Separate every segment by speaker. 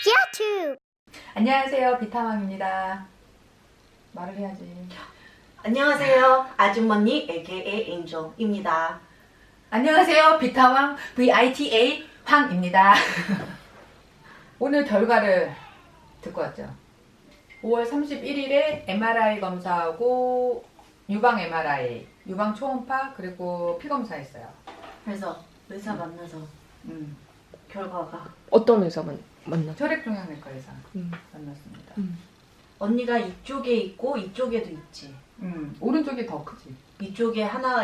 Speaker 1: 야투!
Speaker 2: 안녕하세요, 비타왕입니다. 말을 해야지.
Speaker 3: 안녕하세요. 아주머니 AKA 엔정입니다.
Speaker 2: 안녕하세요, 비타왕 VITA 황입니다. 오늘 결과를 듣고 왔죠. 5월 31일에 MRI 검사하고 유방 MRI, 유방 초음파 그리고 피 검사했어요.
Speaker 3: 그래서 의사 만나서 결과가
Speaker 4: 어떤 의사 만나?
Speaker 2: 혈액종양내과 의사 만났습니다.
Speaker 3: 언니가 이쪽에 있고 이쪽에도 있지.
Speaker 2: 오른쪽이 더 크지.
Speaker 3: 이쪽에 하나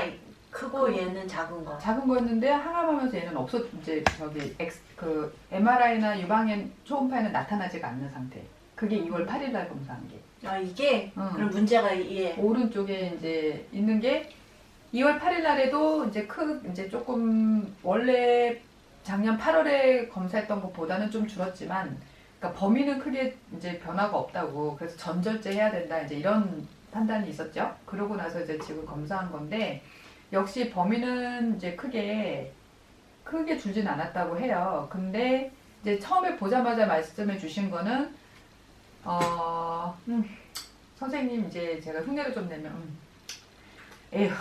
Speaker 3: 크고 얘는 작은 거.
Speaker 2: 작은 거였는데 항암하면서 얘는 이제 저기 MRI나 유방엔 초음파에는 나타나지가 않는 상태. 그게 2월 8일 날 검사한 게.
Speaker 3: 아 이게 그럼 문제가 얘.
Speaker 2: 오른쪽에 이제 있는 게 2월 8일 날에도 이제 조금 원래 작년 8월에 검사했던 것보다는 좀 줄었지만, 그러니까 범위는 크게 이제 변화가 없다고, 그래서 전절제 해야 된다 이제 이런 판단이 있었죠. 그러고 나서 이제 지금 검사한 건데 역시 범위는 이제 크게 줄진 않았다고 해요. 근데 이제 처음에 보자마자 말씀해 주신 거는 선생님 이제 제가 흉내를 좀 내면 에휴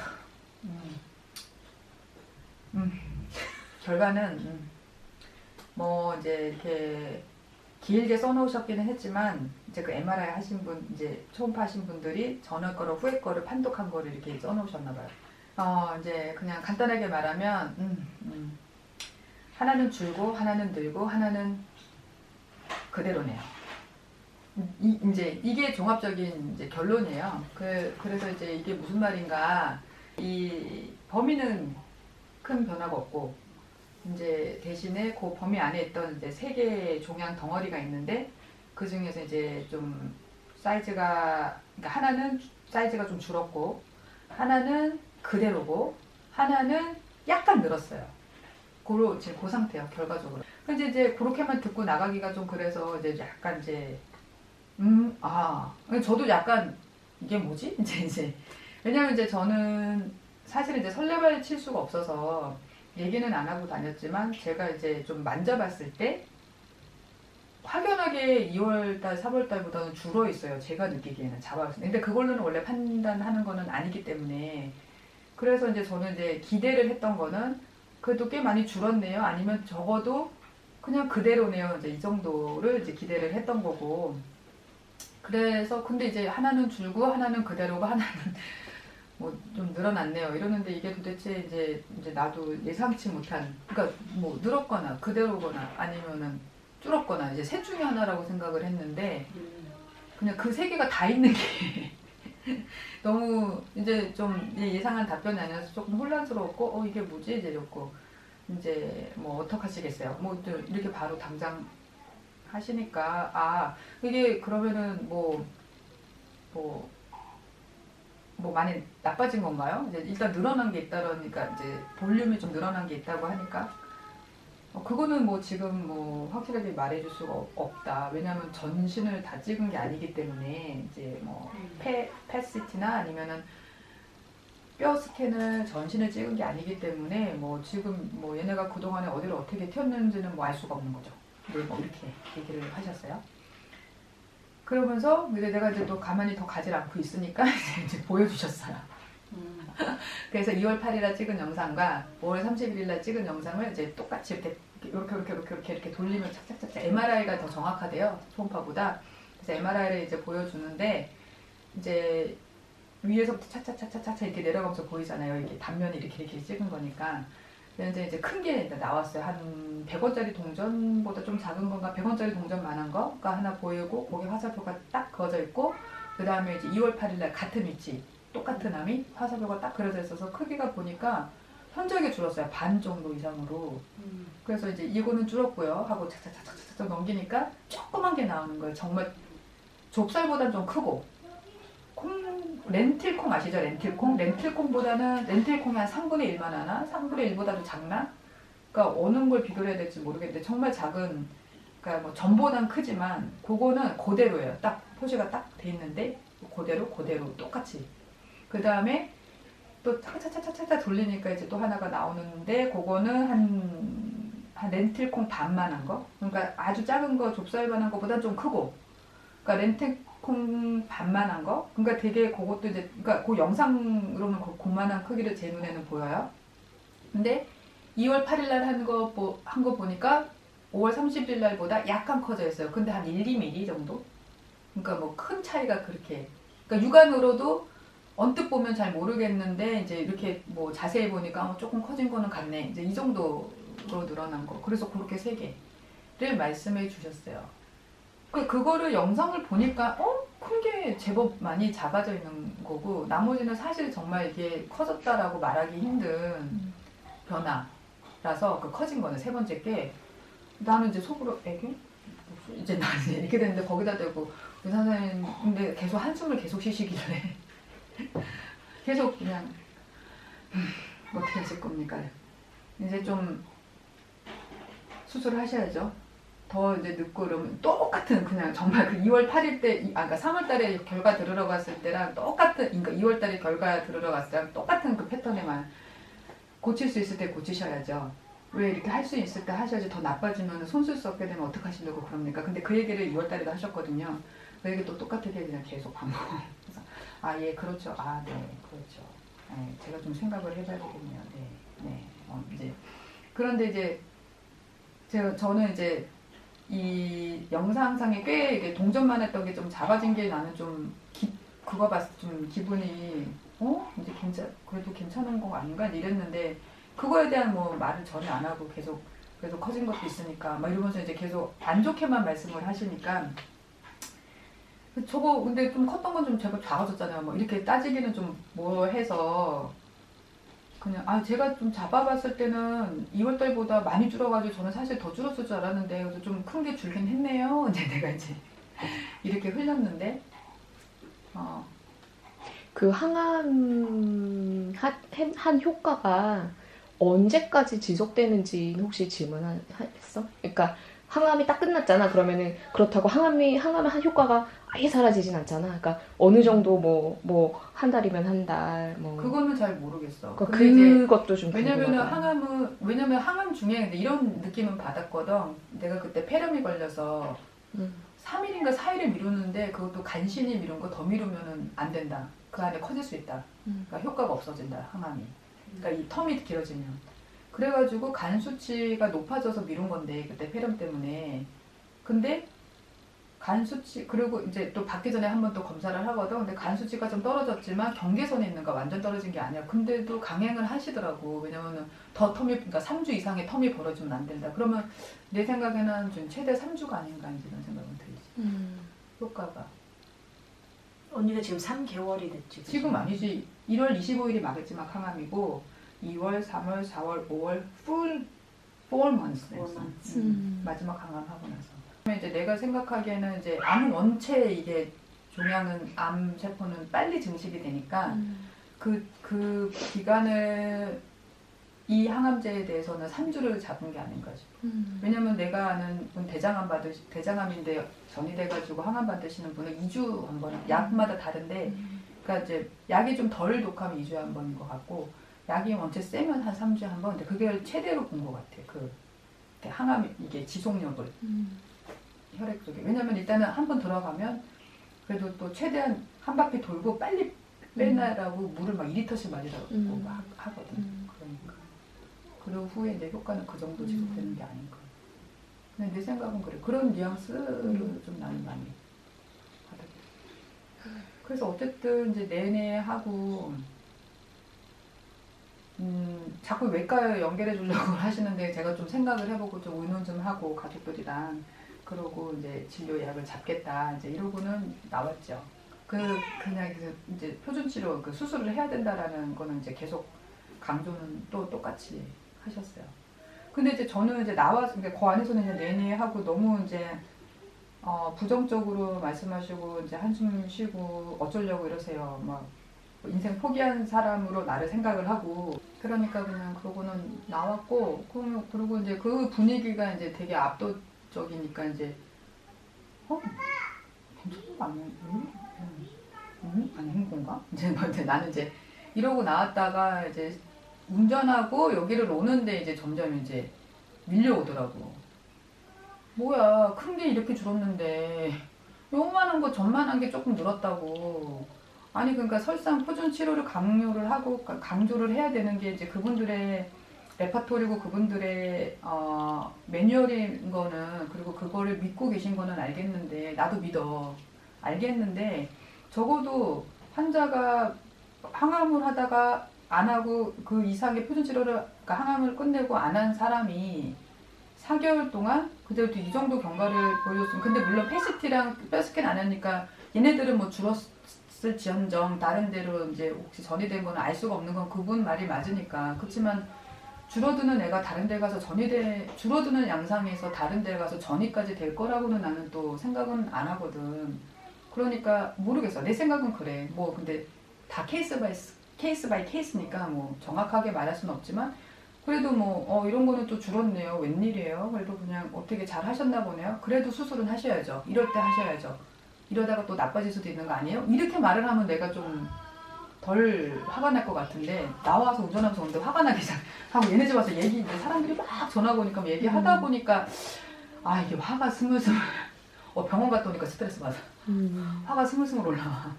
Speaker 2: 결과는 뭐 이제 이렇게 길게 써놓으셨기는 했지만 이제 그 MRI 하신 분 이제 초음파 하신 분들이 전에 거로 후에 거를 판독한 거를 이렇게 써놓으셨나 봐요. 이제 그냥 간단하게 말하면 하나는 줄고 하나는 늘고 하나는 그대로네요. 이제 이게 종합적인 이제 결론이에요. 그래서 이제 이게 무슨 말인가, 이 범위는 큰 변화가 없고 이제 대신에 그 범위 안에 있던 이제 3개의 종양 덩어리가 있는데 그 중에서 이제 좀 사이즈가, 그러니까 하나는 사이즈가 좀 줄었고 하나는 그대로고 하나는 약간 늘었어요. 지금 그 상태예요, 결과적으로. 근데 이제 그렇게만 듣고 나가기가 좀 그래서 이제 약간 이제 저도 약간 이게 뭐지? 이제 왜냐면 이제 저는 사실 이제 설레발 칠 수가 없어서 얘기는 안 하고 다녔지만 제가 이제 좀 만져봤을 때 확연하게 2월달, 3월달보다는 줄어 있어요. 제가 느끼기에는 잡아봤을 때. 근데 그걸로는 원래 판단하는 거는 아니기 때문에, 그래서 이제 저는 이제 기대를 했던 거는 그래도 꽤 많이 줄었네요. 아니면 적어도 그냥 그대로네요. 이제 이 정도를 이제 기대를 했던 거고. 그래서 근데 이제 하나는 줄고 하나는 그대로고 하나는 뭐 좀 늘어났네요. 이러는데 이게 도대체 이제 나도 예상치 못한, 그러니까 뭐 늘었거나 그대로거나 아니면은 줄었거나 이제 셋 중에 하나라고 생각을 했는데 그냥 그 3개가 다 있는 게 너무 이제 좀 예상한 답변이 아니라서 조금 혼란스러웠고 이게 뭐지 이제 이랬고, 이제 뭐 어떡하시겠어요. 뭐 이렇게 바로 당장 하시니까 이게 그러면은 뭐 많이 나빠진 건가요? 이제 일단 늘어난 게 있다라니까 이제 볼륨이 좀 늘어난 게 있다고 하니까 그거는 뭐 지금 뭐 확실하게 말해줄 수가 없다. 왜냐하면 전신을 다 찍은 게 아니기 때문에 이제 뭐 펫시티나 아니면은 뼈 스캔을 전신을 찍은 게 아니기 때문에 뭐 지금 뭐 얘네가 그동안에 어디를 어떻게 튀었는지는 뭐 알 수가 없는 거죠. 네, 뭐 이렇게 얘기를 하셨어요. 그러면서 이제 내가 이제 또 가만히 더 가지 않고 있으니까 이제 보여주셨어요. 그래서 2월 8일날 찍은 영상과 5월 31일날 찍은 영상을 이제 똑같이 이렇게 돌리면 착착착착 MRI가 더 정확하대요, 초음파보다. 그래서 MRI를 이제 보여주는데 이제 위에서부터 차차차차차 이렇게 내려가면서 보이잖아요. 이렇게 단면이 이렇게 찍은 거니까. 근데 이제 큰 게 나왔어요. 한 100원짜리 동전보다 좀 작은 건가, 100원짜리 동전만한 거가 하나 보이고, 거기 화살표가 딱 그어져 있고, 그 다음에 이제 2월 8일날 같은 위치, 똑같은 함이 화살표가 딱 그려져 있어서 크기가 보니까 현저하게 줄었어요. 반 정도 이상으로. 그래서 이제 이거는 줄었고요 하고 착착착착착 넘기니까 조그만 게 나오는 거예요. 정말 좁쌀보다 좀 크고. 렌틸콩 아시죠? 렌틸콩보다는 렌틸콩이 한 3분의 1만 하나? 3분의 1보다도 작나? 그러니까 어느 걸 비교를 해야 될지 모르겠는데 정말 작은, 그러니까 뭐 전보단 크지만 그거는 그대로예요. 딱 표시가 딱 돼 있는데 그대로 똑같이. 그 다음에 또 차차차차차 돌리니까 이제 또 하나가 나오는데 그거는 한 한 렌틸콩 반만한 거. 그러니까 아주 작은 거 좁쌀만한 거보다 좀 크고. 그러니까 렌틸콩 반만한 거. 그러니까 되게 그것도 이제 그러니까 그 영상으로는 그만한 크기로 제 눈에는 보여요. 근데 2월 8일 날 한 거 보니까 5월 30일 날보다 약간 커져 있어요. 근데 한 1, 2mm 정도? 그러니까 뭐 큰 차이가 그렇게. 그러니까 육안으로도 언뜻 보면 잘 모르겠는데 이제 이렇게 뭐 자세히 보니까 조금 커진 거는 같네. 이제 이 정도로 늘어난 거. 그래서 그렇게 3개를 말씀해 주셨어요. 그거를 영상을 보니까 큰 게 제법 많이 작아져 있는 거고 나머지는 사실 정말 이게 커졌다라고 말하기 힘든 변화라서 그 커진 거는 3번째 게 나는 이제 속으로 애기? 이제 나는 이렇게 됐는데 거기다 대고 의사 선생님 근데 계속 한숨을 계속 쉬시길래 계속 그냥 어떻게 하실 겁니까? 이제 좀 수술을 하셔야죠. 더 이제 늦고 그러면 똑같은 그냥 정말 그 2월 8일 때, 그러니까 3월 달에 결과 들으러 갔을 때랑 똑같은, 그러니까 2월 달에 결과 들으러 갔을 때랑 똑같은 그 패턴에만 고칠 수 있을 때 고치셔야죠. 왜 이렇게 할 수 있을 때 하셔야지 더 나빠지면 손 쓸 수 없게 되면 어떡하시려고 그럽니까? 근데 그 얘기를 2월 달에도 하셨거든요. 그 얘기 또 똑같게 그냥 계속 반복. 그래서 예, 그렇죠. 네, 그렇죠. 네, 제가 좀 생각을 해봐야 되겠네요. 네. 이제 그런데 이제 저는 이제 이 영상상에 꽤 이게 동전만 했던 게 좀 작아진 게 나는 좀 그거 봤을 때 좀 기분이 이제 그래도 괜찮은 거 아닌가 이랬는데 그거에 대한 뭐 말을 전혀 안 하고 계속 커진 것도 있으니까 막 이러면서 이제 계속 안 좋게만 말씀을 하시니까 저거 근데 좀 컸던 건 좀 제가 작아졌잖아요. 뭐 이렇게 따지기는 좀 뭐 해서 그냥 제가 좀 잡아봤을 때는 2월 달보다 많이 줄어가지고 저는 사실 더 줄었을 줄 알았는데 그래서 좀 큰 게 줄긴 했네요. 이제 내가 이제 이렇게 흘렸는데
Speaker 4: 그 항암 한 효과가 언제까지 지속되는지 혹시 질문했어? 그러니까 항암이 딱 끝났잖아. 그러면은 그렇다고 항암의 한 효과가 아예 사라지진 않잖아. 그러니까 어느 정도 뭐 한 달이면 한 달 뭐.
Speaker 2: 그거는 잘 모르겠어.
Speaker 4: 그러니까
Speaker 2: 근데
Speaker 4: 그것도 좀
Speaker 2: 왜냐면은 왜냐면 항암 중에 이런 느낌은 받았거든. 내가 그때 폐렴이 걸려서 3일인가 4일을 미루는데 그것도 간신히 미룬 거 더 미루면은 안 된다. 그 안에 커질 수 있다. 그러니까 효과가 없어진다. 항암이. 그러니까 이 텀이 길어지면. 그래가지고 간 수치가 높아져서 미룬 건데 그때 폐렴 때문에. 근데 간 수치 그리고 이제 또 받기 전에 한 번 또 검사를 하거든. 근데 간 수치가 좀 떨어졌지만 경계선에 있는가 완전 떨어진 게 아니야. 근데도 강행을 하시더라고. 왜냐면은 더 그러니까 3주 이상의 텀이 벌어지면 안 된다. 그러면 내 생각에는 좀 최대 3주가 아닌가 이런 생각은 들지. 효과가.
Speaker 3: 언니가 지금 3개월이 됐지. 그치?
Speaker 2: 지금 아니지. 1월 25일이 마지막 항암이고 2월, 3월, 4월, 5월 full 4 months. 마지막 항암하고 나서. 그러면 이제 내가 생각하기에는 이제 암 원체 이게 종양은 암 세포는 빨리 증식이 되니까 그 기간을 이 항암제에 대해서는 3주를 잡은 게 아닌가 싶어. 왜냐면 내가 아는 분 대장암인데 전이돼가지고 항암 받으시는 분은 2주 한 번, 약마다 다른데, 그러니까 이제 약이 좀 덜 독하면 2주에 한 번인 것 같고, 약이 원체 세면 한 3주에 한 번. 근데 그게 최대로 본 것 같아. 항암 이게 지속력을 혈액 속에. 왜냐면 일단은 한 번 들어가면 그래도 또 최대한 한 바퀴 돌고 빨리 빼내라고 물을 막 2리터씩 마시라고 막 하거든. 그러니까. 그리고 후에 이제 효과는 그 정도 지속되는 게 아닌가. 근데 내 생각은 그래. 그런 뉘앙스를 좀 나는 많이 받아들여. 그래서 어쨌든 이제 내내 하고 자꾸 외과에 연결해 주려고 하시는데 제가 좀 생각을 해보고 좀 의논 좀 하고 가족들이랑 그러고 이제 진료 예약을 잡겠다 이제 이러고는 나왔죠. 그냥 이제 표준 치료 수술을 해야 된다라는 거는 이제 계속 강조는 또 똑같이 하셨어요. 근데 이제 저는 이제 나와서 그 안에서는 이제 내내 하고 너무 이제 부정적으로 말씀하시고 이제 한숨 쉬고 어쩌려고 이러세요. 막 인생 포기한 사람으로 나를 생각을 하고 그러니까 그냥 그러고는 나왔고 그리고 이제 그 분위기가 이제 되게 압도적이니까 이제 괜찮은 거 아니야? 아닌 건가? 이제 나는 이제 이러고 나왔다가 이제 운전하고 여기를 오는데 이제 점점 이제 밀려오더라고. 뭐야, 큰 게 이렇게 줄었는데 요만한 거 전만한 게 조금 늘었다고. 아니 그러니까 설상 표준 치료를 강요를 하고 강조를 해야 되는 게 이제 그분들의 레파토리고 그분들의 매뉴얼인 거는, 그리고 그거를 믿고 계신 거는 알겠는데, 나도 믿어 알겠는데, 적어도 환자가 항암을 하다가 안 하고 그 이상의 표준 치료를, 그러니까 항암을 끝내고 안 한 사람이 4개월 동안 그때부터 이 정도 경과를 보여줬으면. 근데 물론 페시티랑 뼈스캔 안 하니까 얘네들은 뭐 줄었을지언정 다른 데로 이제 혹시 전이된 거는 알 수가 없는 건 그분 말이 맞으니까. 그렇지만 줄어드는 애가 다른 데 가서 줄어드는 양상에서 다른 데 가서 전이까지 될 거라고는 나는 또 생각은 안 하거든. 그러니까 모르겠어. 내 생각은 그래. 뭐 근데 다 케이스 바이 케이스니까 뭐 정확하게 말할 수는 없지만, 그래도 뭐 이런 거는 또 줄었네요. 웬일이에요? 그래도 그냥 어떻게 잘 하셨나 보네요. 그래도 수술은 하셔야죠. 이럴 때 하셔야죠. 이러다가 또 나빠질 수도 있는 거 아니에요? 이렇게 말을 하면 내가 좀 덜 화가 날 것 같은데, 나와서 운전하면서 오는데 화가 나기 하고 얘네 집 와서 얘기, 이제 사람들이 막 전화가 오니까 뭐 얘기하다 보니까 이게 화가 스물스물 병원 갔다 오니까 스트레스 받아. 화가 스물스물 올라와.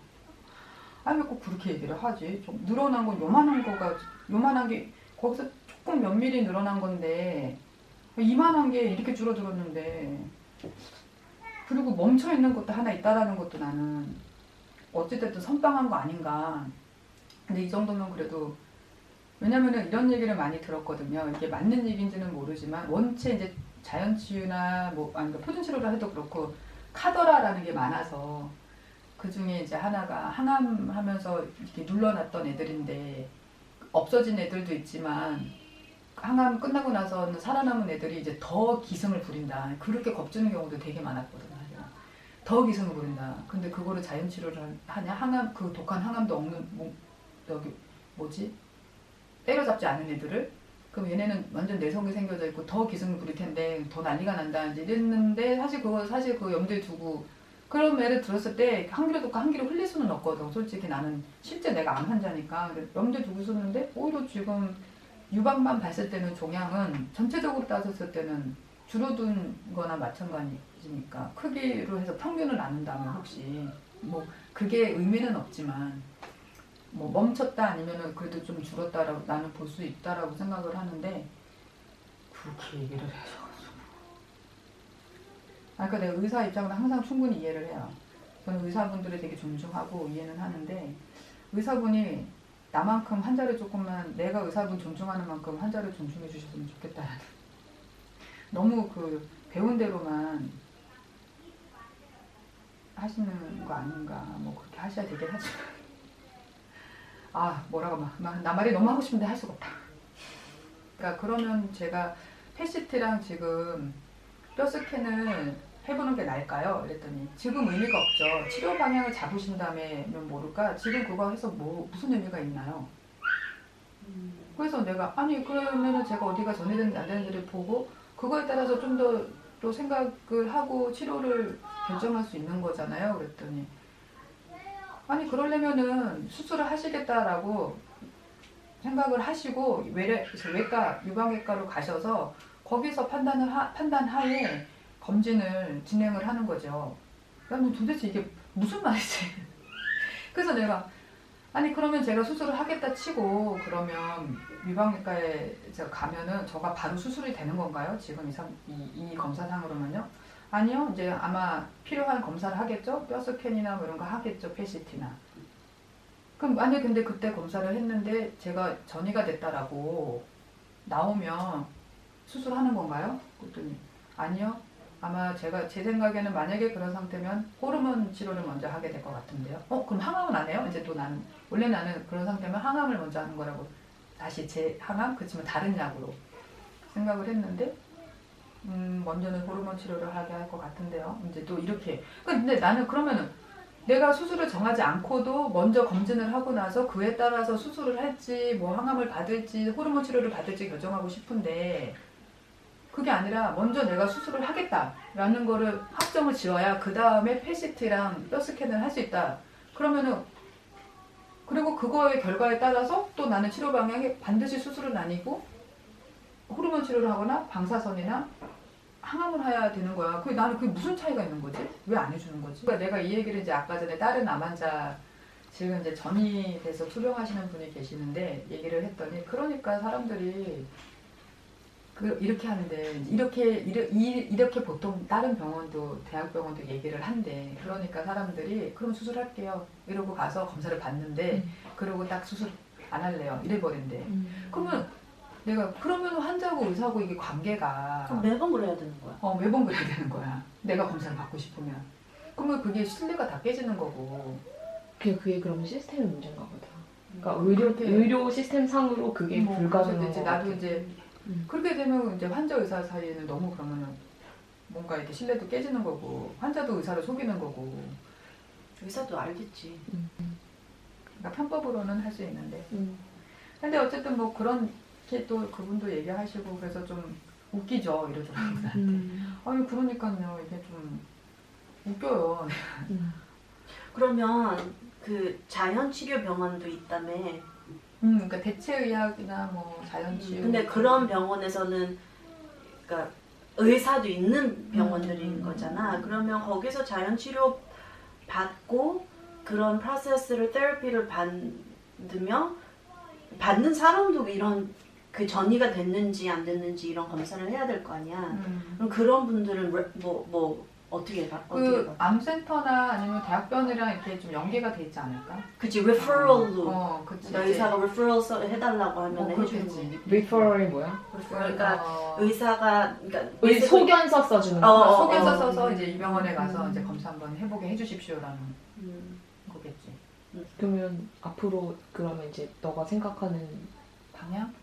Speaker 2: 왜 꼭 그렇게 얘기를 하지? 좀 늘어난 건 요만한 게 거기서 조금 몇 미리 늘어난 건데 이만한 게 이렇게 줄어들었는데, 그리고 멈춰있는 것도 하나 있다라는 것도 나는 어찌됐든 선빵한 거 아닌가. 근데 이 정도면 그래도, 왜냐면은 이런 얘기를 많이 들었거든요. 이게 맞는 얘기인지는 모르지만 원체 이제 자연치유나 뭐 아니면 표준 치료를 해도 그렇고 카더라라는 게 많아서, 그 중에 이제 하나가 항암하면서 이렇게 눌러놨던 애들인데 없어진 애들도 있지만 항암 끝나고 나서는 살아남은 애들이 이제 더 기승을 부린다. 그렇게 겁주는 경우도 되게 많았거든요. 더 기승을 부린다. 근데 그거를 자연치료를 하냐? 그 독한 항암도 없는 때려잡지 않은 애들을, 그럼 얘네는 완전 내성이 생겨져 있고 더 기승을 부릴 텐데 더 난리가 난다 이제 이랬는데, 사실 그 염두에 두고 그런 애를 들었을 때 한 귀로 듣고 한 귀로 흘릴 수는 없거든. 솔직히 나는 실제 내가 암 환자니까 염두에 두고 있었는데, 오히려 지금 유방만 봤을 때는 종양은 전체적으로 따졌을 때는 줄어든 거나 마찬가지니까, 크기로 해서 평균을 나눈다면 혹시 뭐 그게 의미는 없지만 뭐 멈췄다 아니면은 그래도 좀 줄었다라고 나는 볼 수 있다라고 생각을 하는데, 그렇게 얘기를 해서 그러니까 내가 의사 입장은 항상 충분히 이해를 해요. 저는 의사분들을 되게 존중하고 이해는 하는데, 의사분이 나만큼 환자를 조금만, 내가 의사분 존중하는 만큼 환자를 존중해 주셨으면 좋겠다라는, 너무 그 배운 대로만 하시는 거 아닌가. 뭐 그렇게 하셔야 되긴 하지만 나 말이 너무 하고 싶은데 할 수가 없다. 그러니까 그러면 제가 패시트랑 지금 뼈 스캔을 해보는 게 나을까요? 그랬더니 지금 의미가 없죠. 치료 방향을 잡으신 다음에는 모를까? 지금 그거 해서 무슨 의미가 있나요? 그래서 내가 그러면은 제가 어디가 전이되는지 안 되는지를 보고 그거에 따라서 좀 더 또 생각을 하고 치료를 결정할 수 있는 거잖아요. 그랬더니 그러려면은 수술을 하시겠다라고 생각을 하시고 외과 유방외과로 가셔서 거기서 판단하에 검진을 진행을 하는 거죠. 나는 도대체 이게 무슨 말이지? 그래서 내가 그러면 제가 수술을 하겠다 치고, 그러면 유방외과에 제가 가면은 저가 바로 수술이 되는 건가요? 지금 이 검사상으로는요? 아니요. 이제 아마 필요한 검사를 하겠죠? 뼈 스캔이나 뭐 이런 거 하겠죠? 패시티나. 그럼 근데 그때 검사를 했는데 제가 전이가 됐다라고 나오면 수술하는 건가요? 그랬더니 아니요. 아마 제 생각에는 만약에 그런 상태면 호르몬 치료를 먼저 하게 될 것 같은데요. 그럼 항암은 안 해요? 이제 또 원래 나는 그런 상태면 항암을 먼저 하는 거라고, 다시 항암? 그렇지만 다른 약으로 생각을 했는데, 먼저는 호르몬 치료를 하게 할 것 같은데요. 이제 또 이렇게. 근데 나는 그러면은 내가 수술을 정하지 않고도 먼저 검진을 하고 나서 그에 따라서 수술을 할지, 뭐 항암을 받을지, 호르몬 치료를 받을지 결정하고 싶은데, 그게 아니라 먼저 내가 수술을 하겠다라는 거를 확정을 지어야 그 다음에 패시트랑 뼈 스캔을 할 수 있다. 그러면은, 그리고 그거의 결과에 따라서 또 나는 치료 방향이 반드시 수술은 아니고 호르몬 치료를 하거나 방사선이나 항암을 해야 되는 거야. 나는 그게 무슨 차이가 있는 거지? 왜 안 해주는 거지? 그러니까 내가 이 얘기를 이제 아까 전에 다른 암 환자 지금 이제 전이 돼서 투병하시는 분이 계시는데 얘기를 했더니 그러니까 사람들이 이렇게 하는데 이렇게 보통 다른 병원도 대학병원도 얘기를 한대. 그러니까 사람들이 그럼 수술할게요 이러고 가서 검사를 받는데 그러고 딱 수술 안 할래요 이래 버린대. 그러면 그러면 환자하고 의사하고 이게 관계가
Speaker 3: 그럼 매번 그래야 되는 거야.
Speaker 2: 매번 그렇게 되는 거야. 내가 검사를 받고 싶으면. 그러면 그게 신뢰가 다 깨지는 거고.
Speaker 4: 그게 그러면 시스템의 문제인가 보다. 그러니까
Speaker 2: 그렇게-
Speaker 4: 의료 시스템 상으로 그게 불가능한
Speaker 2: 그래서 이제
Speaker 4: 것
Speaker 2: 나도
Speaker 4: 같아.
Speaker 2: 이제 그렇게 되면 이제 환자 의사 사이에는 너무 그러면은 뭔가 이렇게 신뢰도 깨지는 거고 환자도 의사를 속이는 거고.
Speaker 3: 의사도 알겠지.
Speaker 2: 그러니까 편법으로는 할 수 있는데. 근데 어쨌든 뭐 그런 게 또 그분도 얘기하시고 그래서 좀 웃기죠 이러죠. 아니 그러니까요 이게 좀 웃겨요.
Speaker 3: 그러면 그 자연치료 병원도 있다며.
Speaker 2: 그러니까 대체의학이나 뭐 자연치유.
Speaker 3: 근데 그런 병원에서는 그러니까 의사도 있는 병원들인 거잖아. 그러면 거기서 자연치료 받고 그런 프로세스를 테라피를 받으면 받는 사람도 이런 그 전이가 됐는지 안 됐는지 이런 검사를 해야 될 거 아니야. 그럼 그런 분들은 뭐 어떻게 봐?
Speaker 2: 그 암센터나 아니면 대학병원이랑 이렇게 좀 연계가 돼 있지 않을까?
Speaker 3: 그치 referral로.
Speaker 2: 그치.
Speaker 3: 그러니까 의사가 referral 해달라고 하면 해주는
Speaker 2: 그렇겠지.
Speaker 3: 거지.
Speaker 4: 리퍼럴이 뭐야?
Speaker 3: 그러니까 의사가 그러니까
Speaker 4: 소견서 써주는 거.
Speaker 2: 소견서 써서 이제 이 병원에 가서 이제 검사 한번 해보게 해주십시오라는 거겠지.
Speaker 4: 그러면 앞으로 그러면 이제 너가 생각하는
Speaker 2: 방향?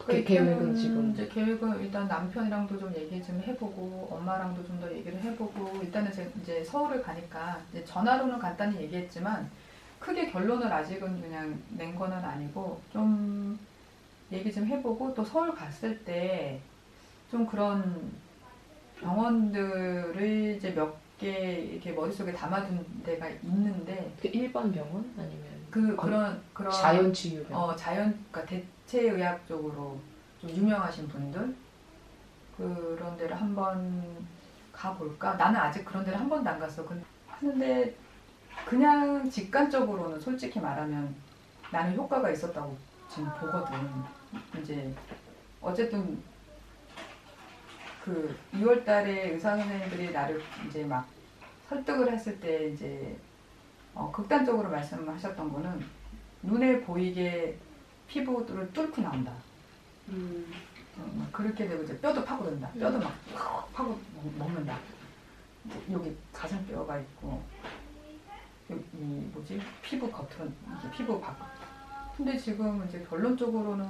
Speaker 4: 계획은 지금
Speaker 2: 이제 계획은 일단 남편이랑도 좀 얘기 좀 해보고 엄마랑도 좀 더 얘기를 해보고 일단은 이제 서울을 가니까 이제 전화로는 간단히 얘기했지만 크게 결론을 아직은 그냥 낸 거는 아니고 좀 얘기 좀 해보고 또 서울 갔을 때 좀 그런 병원들을 이제 몇 개 이렇게 머릿속에 담아둔 데가 있는데
Speaker 4: 그 일반 병원 아니면
Speaker 2: 그런
Speaker 4: 자연치유 병원.
Speaker 2: 그러니까 대체의학 쪽으로 좀 유명하신 분들 그런 데를 한번 가볼까? 나는 아직 그런 데를 한 번도 안 갔어. 근데 그냥 직관적으로는 솔직히 말하면 나는 효과가 있었다고 지금 보거든. 이제 어쨌든 그 2월 달에 의사 선생님들이 나를 이제 막 설득을 했을 때 이제 극단적으로 말씀하셨던 거는 눈에 보이게 피부를 뚫고 나온다. 그렇게 되고 이제 뼈도 파고든다. 뼈도 막 파고 먹는다. 여기 가슴뼈가 있고 여기 뭐지 피부 겉으로 이게 피부 밖. 근데 지금 이제 결론적으로는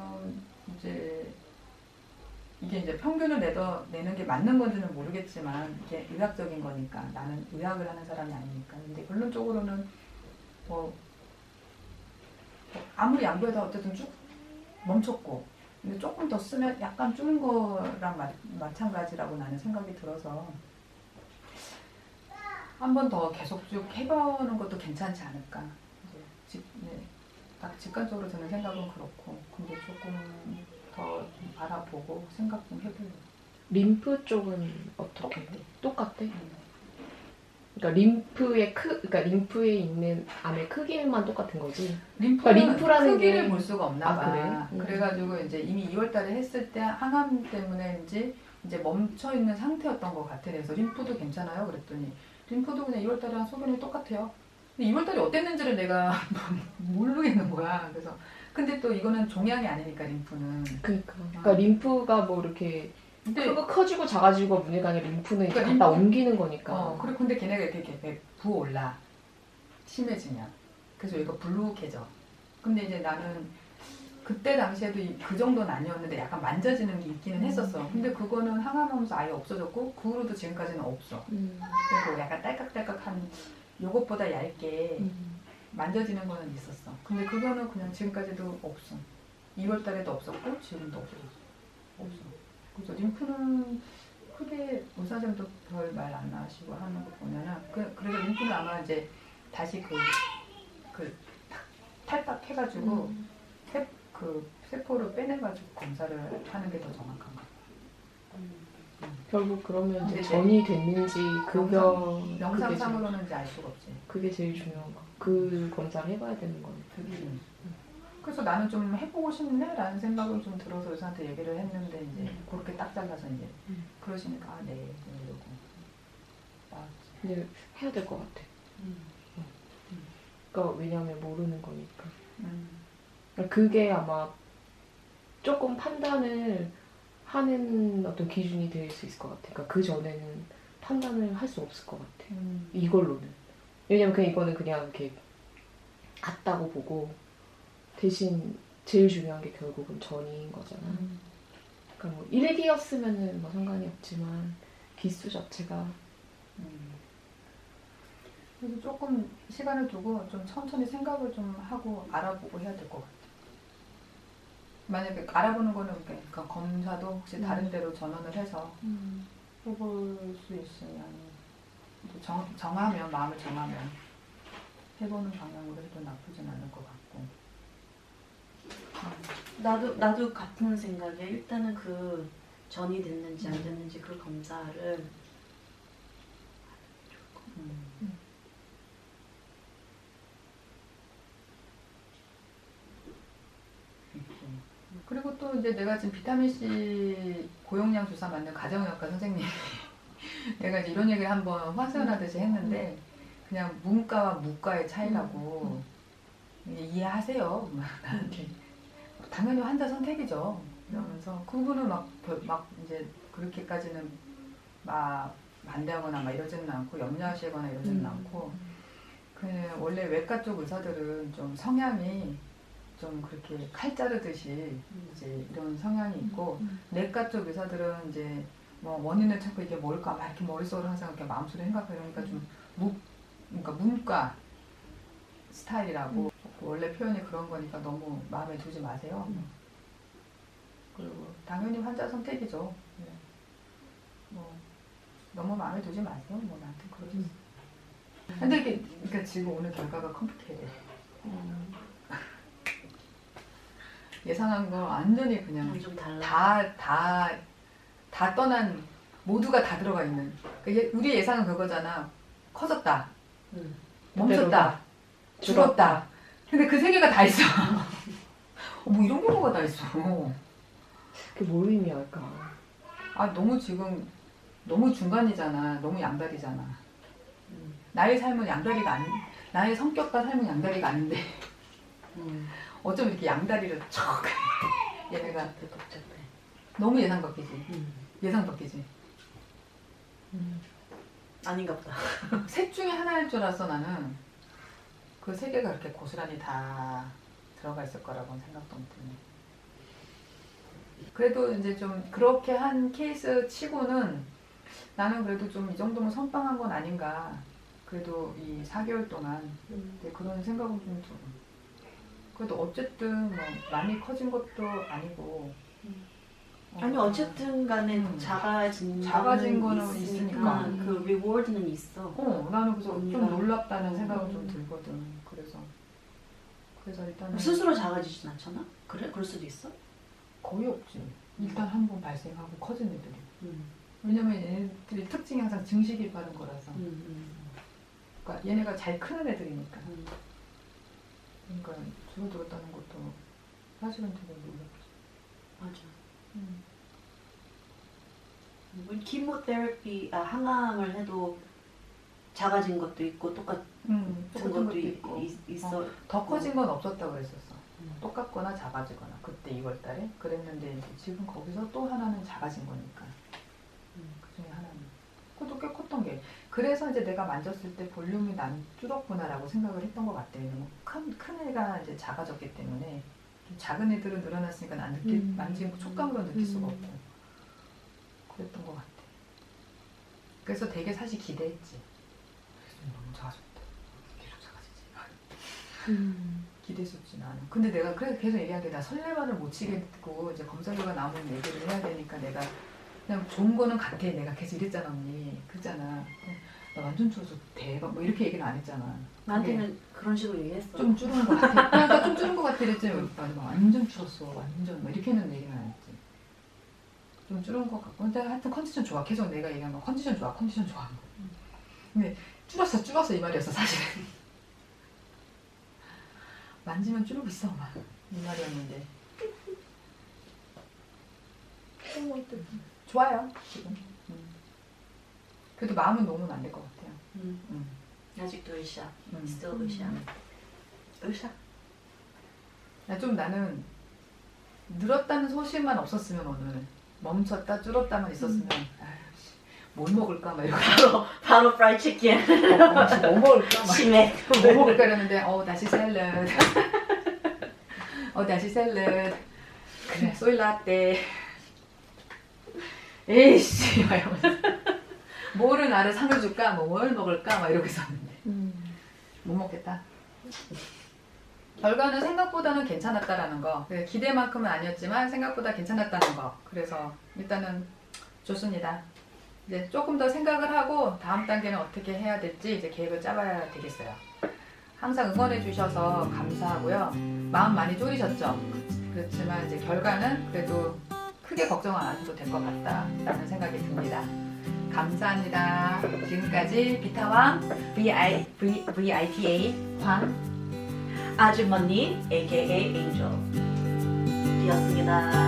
Speaker 2: 이게 이제 평균을 내는 게 맞는 건지는 모르겠지만 이게 의학적인 거니까 나는 의학을 하는 사람이 아니니까. 근데 결론적으로는 뭐 아무리 양보해도 어쨌든 쭉 멈췄고 근데 조금 더 쓰면 약간 줄은 거랑 마찬가지라고 나는 생각이 들어서 한 번 더 계속 쭉 해보는 것도 괜찮지 않을까. 딱 직관적으로 드는 생각은 그렇고 근데 조금 더 알아보고 생각 좀 해보려고.
Speaker 4: 림프 쪽은 어떻게 해? 똑같아? 그러니까 그러니까 림프에 있는 암의 크기만 똑같은 거지.
Speaker 2: 림프는
Speaker 4: 그러니까 림프라는
Speaker 2: 크기를
Speaker 4: 게-
Speaker 2: 볼 수가 없나
Speaker 4: 아,
Speaker 2: 봐.
Speaker 4: 그래?
Speaker 2: 그래가지고 이제 이미 2월달에 했을 때 항암 때문에인지 이제 멈춰 있는 상태였던 것 같아. 그래서 림프도 괜찮아요. 그랬더니 림프도 그냥 2월달이랑 소견이 똑같아요. 근데 2월달에 어땠는지를 내가 모르겠는 거야. 그래서 근데 또 이거는 종양이 아니니까 림프는.
Speaker 4: 그러니까 림프가 뭐 이렇게
Speaker 2: 근데
Speaker 4: 크고 커지고 작아지고 문제가 아니라 림프는 이렇게
Speaker 2: 그러니까
Speaker 4: 갖다 옮기는 거니까.
Speaker 2: 그리고 근데 걔네가 이렇게 부어올라 심해지면 그래서 얘가 불룩해져. 근데 이제 나는 그때 당시에도 그 정도는 아니었는데 약간 만져지는 게 있기는 했었어. 근데 그거는 항암하면서 아예 없어졌고 그 후로도 지금까지는 없어. 그리고 약간 딸깍딸깍한 요것보다 얇게 만져지는 거는 있었어. 근데 그거는 그냥 지금까지도 없어. 2월 달에도 없었고 지금도 없어. 그래서 림프는 크게 의사쌤도 별 말 안 하시고 하는 거 보면은 그래서 림프는 아마 이제 다시 그 탈박해가지고 그 세포를 빼내가지고 검사를 하는 게 더 정확한 거.
Speaker 4: 결국 그러면 이제
Speaker 2: 근데
Speaker 4: 전이 됐는지
Speaker 2: 영상상으로는 이제 알 수가 없지.
Speaker 4: 그게 제일 중요한 거. 그 검사를 해봐야 되는 거니까.
Speaker 2: 그래서 나는 좀 해보고 싶네라는 생각을 좀 들어서 의사한테 얘기를 했는데 이제 그렇게 딱 잘라서 이제 그러시니까 아, 네 이러고
Speaker 4: 근데 해야 될 것 같아. 그러니까 왜냐면 모르는 거니까. 그러니까 그게 아마 조금 판단을 하는 어떤 기준이 될 수 있을 것 같아. 그러니까 그 전에는 판단을 할 수 없을 것 같아. 이걸로는. 왜냐면 그냥 이거는 그냥 이렇게 같다고 보고 대신 제일 중요한 게 결국은 전인 거잖아. 그러니까 뭐 일기였으면은 뭐 상관이 없지만 기수 자체가
Speaker 2: 그래서 조금 시간을 두고 좀 천천히 생각을 좀 하고 알아보고 해야 될 것 같아. 만약에 알아보는 거는 그러니까 검사도 혹시 다른 데로 전원을 해서 해볼 수 있으면 정하면 마음을 정하면 해보는 방향으로 해도 나쁘진 않을 것 같고.
Speaker 3: 나도 같은 생각이야. 일단은 그 전이 됐는지 안 됐는지 그 검사를
Speaker 2: 그리고 또 이제 내가 지금 비타민C 고용량 조사 맞는 가정의학과 선생님이 내가 이제 이런 얘기를 한번 화수연하듯이 했는데 그냥 문과와 무과의 차이라고 이해하세요. 나한테 당연히 환자 선택이죠. 이러면서 그분은 막 이제 그렇게까지는 막 반대하거나 막 이러지는 않고 염려하시거나 이러지는 않고 그 원래 외과 쪽 의사들은 좀 성향이 좀 그렇게 칼 자르듯이 이제 이런 성향이 있고 내과 쪽 의사들은 이제 뭐 원인을 찾고 이게 뭘까 막 이렇게 머릿속으로 항상 이렇게 마음속으로 생각하고 그러니까 좀 그러니까 문과 스타일이라고 원래 표현이 그런 거니까 너무 마음에 두지 마세요. 그리고 당연히 환자 선택이죠. 네. 뭐 너무 마음에 두지 마세요. 뭐 나한테 그러셨어요. 근데 이게 그러니까 지금 오늘 결과가 컴퓨터래. 예상한 거 완전히 그냥
Speaker 3: 좀 달라.
Speaker 2: 다 떠난 모두가 다 들어가 있는. 그러니까 우리 예상은 그거잖아. 커졌다. 멈췄다. 죽었다. 근데 그 세 개가 다 있어. 뭐 이런 경우가 다 있어.
Speaker 4: 그게 뭘 의미할까?
Speaker 2: 아 너무 지금 너무 중간이잖아. 너무 양다리잖아. 나의 삶은 양다리가 나의 성격과 삶은 양다리가 아닌데 어쩜 이렇게 양다리를 척 얘네가
Speaker 3: 복잡해.
Speaker 2: 너무 예상 바뀌지. 예상 바뀌지.
Speaker 3: 아닌가 보다.
Speaker 2: 셋 중에 하나일 줄 알았어 나는. 그 세 개가 그렇게 고스란히 다 들어가 있을 거라고는 생각도 못했네. 그래도 이제 좀 그렇게 한 케이스 치고는 나는 그래도 좀 이 정도면 선빵한 건 아닌가. 그래도 이 4개월 동안 그런 생각은 좀 들어. 그래도 어쨌든 뭐 많이 커진 것도 아니고.
Speaker 3: 아니 어쨌든 간에 작아진
Speaker 2: 거는 있으니까.
Speaker 3: 그 리워드는 있어.
Speaker 2: 나는 그래서 좀 놀랍다는 생각은 좀 들거든. 그래서 일단
Speaker 3: 스스로 작아지진 않잖아? 그래? 그럴 수도 있어?
Speaker 2: 거의 없지. 일단 한 번 발생하고 커진 애들이. 왜냐면 얘네들이 특징이 항상 증식이 빠른 거라서. 그러니까 얘네가 잘 크는 애들이니까. 그러니까 줄어들었다는 것도 사실은 되게 놀랍지.
Speaker 3: 맞아. 키모테라피 항암을 해도 작아진 것도 있고 똑같은 것도 있어.
Speaker 2: 더 커진 건 없었다고 그랬었어. 똑같거나 작아지거나 그때 2월달에 그랬는데 이제 지금 거기서 또 하나는 작아진 거니까. 그 중에 하나는. 그것도 꽤 컸던 게. 그래서 이제 내가 만졌을 때 볼륨이 난 줄었구나라고 생각을 했던 것 같아. 큰 애가 이제 작아졌기 때문에 좀 작은 애들은 늘어났으니까 난 만지고 촉감으로 느낄 수가 없고 그랬던 것 같아. 그래서 되게 사실 기대했지. 너무 작아졌다. 계속 작아지지. 기대했었지 나는. 근데 내가 그래서 계속 얘기한 게 나 설레발을 못 치겠고 이제 검사 결과 나오면 얘기를 해야 되니까 내가 그냥 좋은 거는 같아. 내가 계속 이랬잖아 언니. 그랬잖아. 나 완전 추워서 대박 뭐 이렇게 얘기는 안 했잖아.
Speaker 3: 나한테는 그런 식으로 얘기했어.
Speaker 2: 좀 줄은 것 같아. 그러니까 좀 줄은 것 같아 이랬지. 완전 추웠어. 완전 뭐 이렇게는 얘기는 안 했지. 좀 줄은 것 같고 근데 하여튼 컨디션 좋아. 계속 내가 얘기한 거 컨디션 좋아. 근데 줄었어 이 말이었어 사실은. 만지면 줄고 있어 막 이 말이었는데 좋아요 지금. 그래도 마음은 놓으면 안 될 것 같아요.
Speaker 3: 아직도 의샤.
Speaker 2: 음.
Speaker 3: Still 의샤. 의샤.
Speaker 2: 나는 늘었다는 소식만 없었으면 오늘 멈췄다 줄었다만 있었으면 아이씨, 뭘 먹을까 막 이러고
Speaker 3: 바로 프라이 치킨.
Speaker 2: 뭐 먹을까 막
Speaker 3: 심해.
Speaker 2: 뭐 먹을까 이랬는데 다시 샐러드 다시 샐러드 그래 소이 라떼 에이씨 막 이러면서 뭐를 나를 상을 줄까 뭐 뭘 먹을까 막 이러고 있었는데 못 먹겠다. 결과는 생각보다는 괜찮았다라는 거. 기대만큼은 아니었지만 생각보다 괜찮았다는 거. 그래서 일단은 좋습니다. 이제 조금 더 생각을 하고 다음 단계는 어떻게 해야 될지 이제 계획을 짜봐야 되겠어요. 항상 응원해 주셔서 감사하고요. 마음 많이 졸이셨죠? 그렇지만 이제 결과는 그래도 크게 걱정 안 하셔도 될 것 같다라는 생각이 듭니다. 감사합니다. 지금까지 비타왕 VITA 황
Speaker 3: 아주머니 AKA Angel 이었습니다.